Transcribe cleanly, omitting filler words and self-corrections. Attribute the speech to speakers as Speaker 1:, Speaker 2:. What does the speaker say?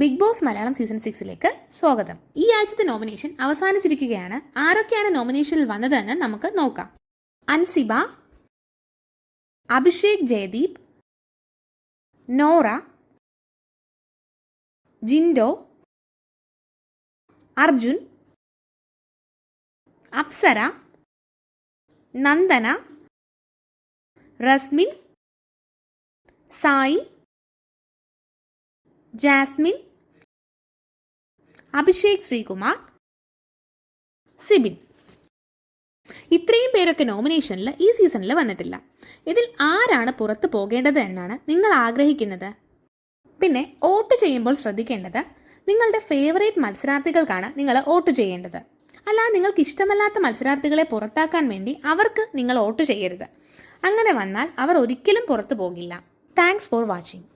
Speaker 1: Big boss Malayalam season 6ലേക്ക് സ്വാഗതം. ഈ ആഴ്ചത്തെ നോമിനേഷൻ അവസാനിച്ചിരിക്കുകയാണ്. ആരൊക്കെയാണ് നോമിനേഷനിൽ വന്നതെന്ന് നമുക്ക് നോക്കാം. അൻസിബ, അഭിഷേക് ജയദീപ്, നോറ, ജിൻഡോ, അർജുൻ, അപ്സര, നന്ദന, റസ്മിൻ, സായി, ജാസ്മിൻ, അഭിഷേക് ശ്രീകുമാർ, സിബിൻ. ഇത്രയും പേരൊക്കെ നോമിനേഷനിൽ ഈ സീസണിൽ വന്നിട്ടില്ല. ഇതിൽ ആരാണ് പുറത്തു പോകേണ്ടത് എന്നാണ് നിങ്ങൾ ആഗ്രഹിക്കുന്നത്? പിന്നെ വോട്ട് ചെയ്യുമ്പോൾ ശ്രദ്ധിക്കേണ്ടത്, നിങ്ങളുടെ ഫേവറേറ്റ് മത്സരാർത്ഥികൾക്കാണ് നിങ്ങൾ വോട്ട് ചെയ്യേണ്ടത്. അല്ലാതെ നിങ്ങൾക്ക് ഇഷ്ടമല്ലാത്ത മത്സരാർത്ഥികളെ പുറത്താക്കാൻ വേണ്ടി അവർക്ക് നിങ്ങൾ വോട്ട് ചെയ്യരുത്. അങ്ങനെ വന്നാൽ അവർ ഒരിക്കലും പുറത്തു പോകില്ല. Thanks for watching.